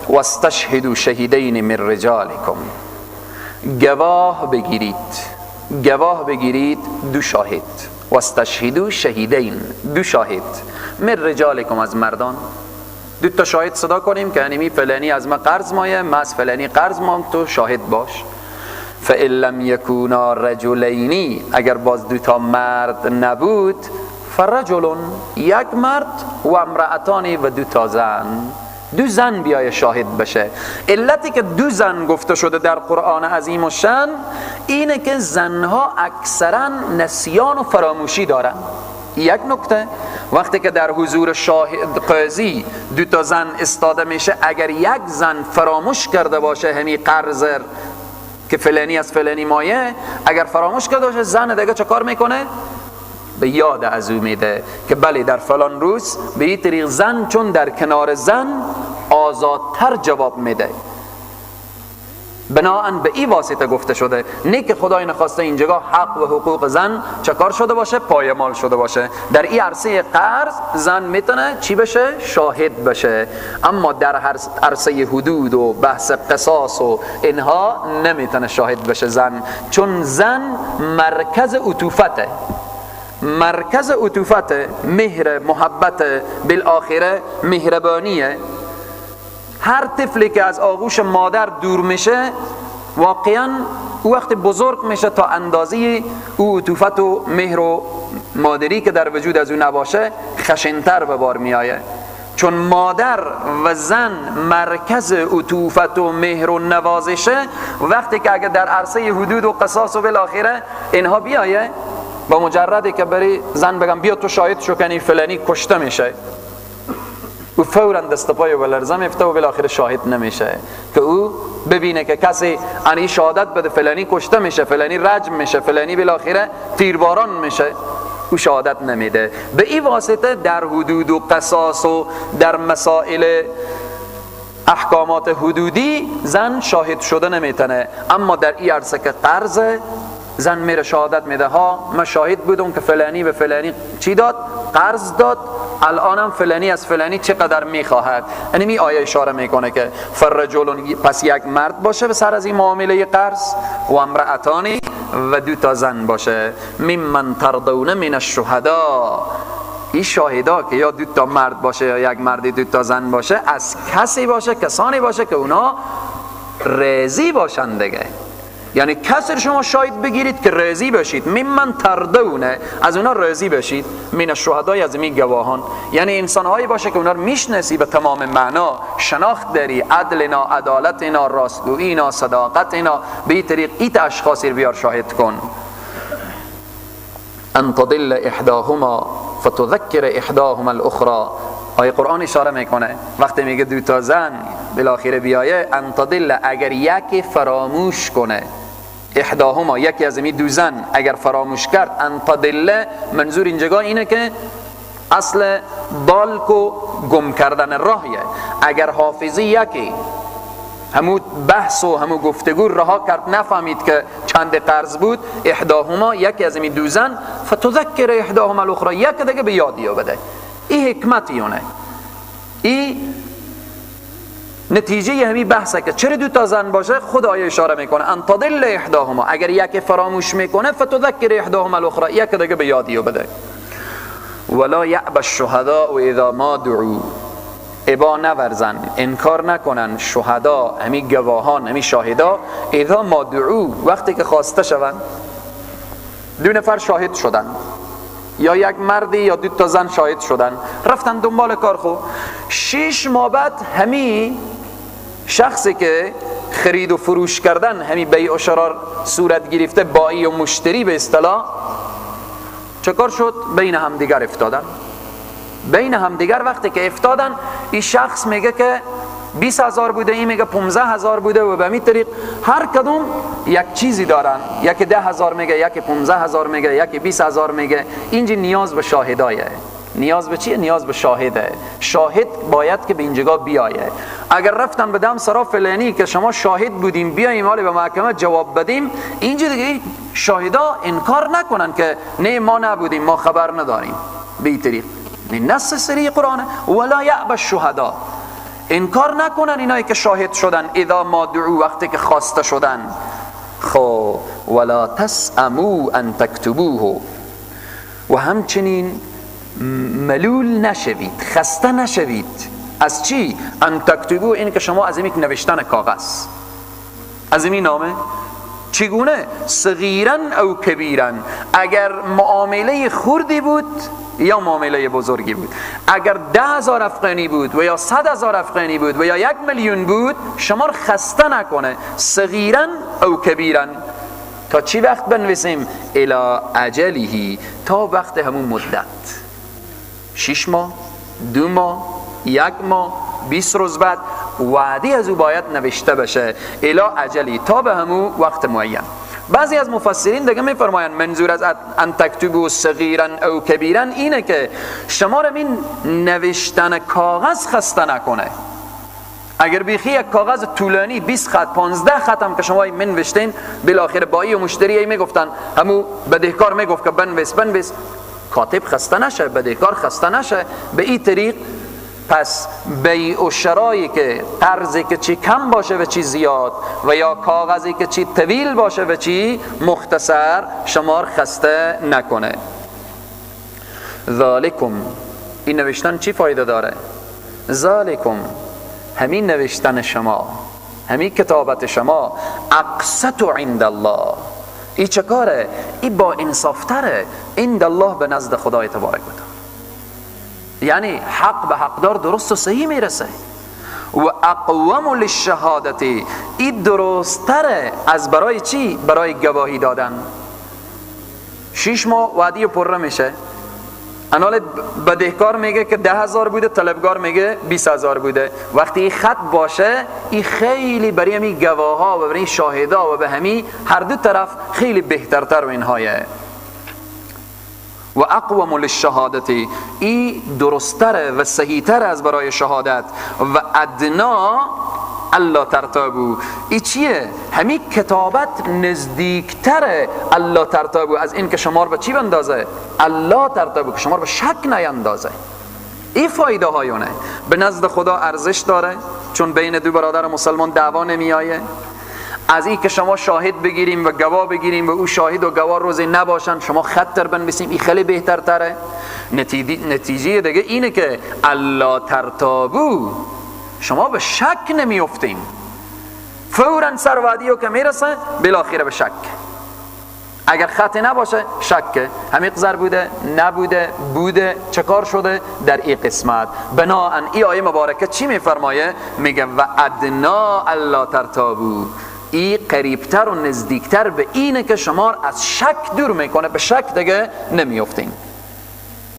واستشهدوا شهیدین من رجالکم، گواه بگیرید دو شاهد. واستشهدوا شهیدین، دو شاهد، من رجالکم، از مردان. دو تا شاهد صدا کنیم که یعنی فلانی از ما قرض مایه، ما از فلانی قرض مام، تو شاهد باش. فإن لم یکونا رجلینی، اگر باز دو تا مرد نبود، فرجل، یک مرد، و امرأتانی، و دو تا زن. دو زن بیای شاهد بشه. علتی که دو زن گفته شده در قرآن عظیم و شان اینه که زنها اکثرا نسیان و فراموشی دارن. یک نکته، وقتی که در حضور شاهد قاضی دو تا زن استاده میشه، اگر یک زن فراموش کرده باشه همین قرض که فلانی از فلانی مایه، اگر فراموش کرده باشه، زن دیگه چه کار میکنه؟ به یاد از او میده که بله در فلان روز به این طریق زن چون در کنار زن آزادتر جواب میده. بناهن به این واسطه گفته شده، نه که خدای نخواسته اینجا حق و حقوق زن چکار شده باشه؟ پایمال شده باشه. در این عرصه قرض زن میتونه چی بشه؟ شاهد بشه. اما در عرصه حدود و بحث قصاص و اینها نمیتونه شاهد بشه زن، چون زن مرکز عطوفته. مرکز عطوفت، مهر، محبت، بالاخره مهربانیه. هر طفلی که از آغوش مادر دور میشه واقعا او وقت بزرگ میشه تا اندازه او عطوفت و مهر و مادری که در وجود از او نباشه خشنتر به بار میآیه. چون مادر و زن مرکز عطوفت و مهر و نوازشه، وقتی که اگه در عرصه حدود و قصاص و بالاخره اینها بیایه، با مجردی که بری زن بگم بیا تو شاهد شو کنی فلانی کشته میشه، او فوراً دست پای و لرزه میفته و بالاخره شاهد نمیشه که او ببینه که کسی انی شهادت بده فلانی کشته میشه، فلانی رجم میشه، فلانی بالاخره تیرباران میشه، او شهادت نمیده. به این واسطه در حدود و قصاص و در مسائل احکامات حدودی زن شاهد شده نمیتونه. اما در این عرصه که قرض، زن میره شهادت میده، ها من شاهد بودم که فلانی به فلانی چی داد؟ قرض داد، الانم فلانی از فلانی چقدر میخواهد. یعنی می آیه اشاره میکنه که فرجل، پس یک مرد باشه به سر از این معامله قرض، و امرأتانی، و دو تا زن باشه. ممن ترضون من الشهدا، این شاهدا که یا دو تا مرد باشه یا یک مرد دو تا زن باشه، از کسی باشه، کسانی باشه که اونا راضی باشن دیگه. یعنی کسر شما شاهد بگیرید که راضی بشید. ممن ترضونه، از اونا راضی بشید. من الشهدای، از این گواهان، یعنی انسانهایی باشه که اونا رو میشناسی به تمام معنا، شناخت داری، عدلنا، عدالتنا، راستگویینا، صداقتنا، به این طریق ایت اشخاصی رو بیار شاهد کن. ان تضل احداهما فتذکر احداهما الاخرى. آیه قرآن اشاره میکنه وقتی میگه دو تا زن بالاخره بیایه، ان تضل، اگر یکی فراموش کنه، احداهما، یکی از این دو زن اگر فراموش کرد، ان تضل، منظور اینجا اینه که اصل ضال کو گم کردن راهیه. اگر حافظی یکی همو بحث و همو گفتگو رها کرد، نفهمید که چند قرض بود، احداهما، یکی از این دو زن، فتذکر احداهما الاخرى، یک دیگه به یاد بده. این حکمتیونه، این نتیجه همین بحثه که چرا دو تا زن باشه. خود آیه اشاره میکنه ان تضل احداهما، اگر یک فراموش میکنه، فتذکر احداهما الاخرى، یک دیگه به یاد بده. ولا یأبى الشهداء اذا ما دعوا، ابا نورزن، انکار نکنن شهدا، همین گواهان، همین شاهدا، اذا ما دعوا، وقتی که خواسته شوند. دو نفر شاهد شدن، یا یک مردی یا دو تا زن شاهد شدن، رفتن دنبال کار خود. 6 ماه بعد همین شخصی که خرید و فروش کردن، همین بیع و شرار صورت گرفته، بایی و مشتری به اصطلاح، چکار شد؟ بین هم دیگر افتادن. بین هم دیگر وقتی که افتادن، این شخص میگه که 20,000 بوده، این میگه 15,000 بوده، و به همین طریق هر کدوم یک چیزی دارن، یکی 10,000 میگه، یکی 15,000 میگه، یکی 20,000 میگه. اینجا نیاز به شاهدایه. نیاز به چیه؟ نیاز به شاهده. شاهد باید که به اینجا بیایه. اگر رفتن به دم سرا فلانی که شما شاهد بودیم بیاییم حالی به محکمه جواب بدیم، اینجا دیگه شاهدا انکار نکنن که نه ما نبودیم، ما خبر نداریم. به این طریق نص سری قرآن ولا یأبى الشهداء انکار نکنن اینایی که شاهد شدن اذا ما دعو وقتی که خواسته شدن. خب ولا تسأموا ان تكتبوه و همچنین ملول نشوید، خسته نشوید. از چی؟ ان تکتبو، این که شما از این نوشتن کاغذ، از این نامه چگونه؟ صغیرا او کبیرا، اگر معامله خوردی بود یا معامله بزرگی بود، اگر 10,000 افغانی بود و یا 100,000 افغانی بود و یا 1,000,000 بود، شما رو خسته نکنه. صغیرا او کبیرا، تا چی وقت بنویسیم؟ الی اجله، تا وقت همون مدت، 6 ماه، 2 ماه، 1 ماه، 20 روز بعد وعدی از او باید نوشته بشه. الی اجلی، تا به همون وقت معین. بعضی از مفسرین دیگه میفرمایند منظور از ان تکتبوا صغیرا او کبیرا اینه که شما رو این نوشتن کاغذ خسته نکنه. اگر بیخی یک کاغذ طولانی 20 خط 15 خط هم که شما من نوشتین، بالاخره بایی و مشتری میگفتن، همو بدهکار میگفت که بنویس، کاتب خسته نشه، بدهکار خسته نشه. به این طریق پس بیع و شرایی که قرضی که چی کم باشه و چی زیاد، و یا کاغذی که چی طویل باشه و چی مختصر، شما خسته نکنه. ذالکم، این نوشتن چی فایده داره؟ ذالکم، همین نوشتن شما، همین کتابت شما، اقسط عند الله، این چه کاره؟ این با انصافتره عند الله، به نزد خدای تبارک و تعالی. یعنی حق به حقدار درست و صحیح میرسه. و اقوم للشهادتی، این درستره از برای چی؟ برای گواهی دادن. 6 ماه وعده پره میشه، انال بدهکار میگه که 10,000 بوده، طلبگار میگه 20,000 بوده. وقتی این خط باشه، این خیلی برای همین گواها و برای شاهدا و به همین هر دو طرف خیلی بهترتر و اینهایه. و اقوم للشهادتی، ای درستره و صحیحتر از برای شهادت. و ادنا الا ترتابو، ای چیه؟ همین کتابت نزدیکتره الا ترتابو، از این که شما رو به چی بندازه؟ الا ترتابو، که شما رو به شک نیندازه. این فایده هایونه به نزد خدا ارزش داره، چون بین دو برادر مسلمان دعوا نمی آیه. از این که شما شاهد بگیریم و گواه بگیریم و او شاهد و گواه روزی نباشن، شما خطر بنویسیم، این خیلی بهتر تره. نتیجه دیگه اینه که الا ترتابو، شما به شک نمی افتیم. فوراً سر وعدیو که میرسه بالاخره به شک. اگر خط نباشه شک، همیقذر بوده، نبوده، بوده، چه کار شده در این قسمت. بناهن این آیه مبارکه چی میفرمایه؟ میگه و ادنا الا ترتابو، این قریبتر و نزدیکتر به اینه که شما از شک دور میکنه، به شک دیگه نمیافتین.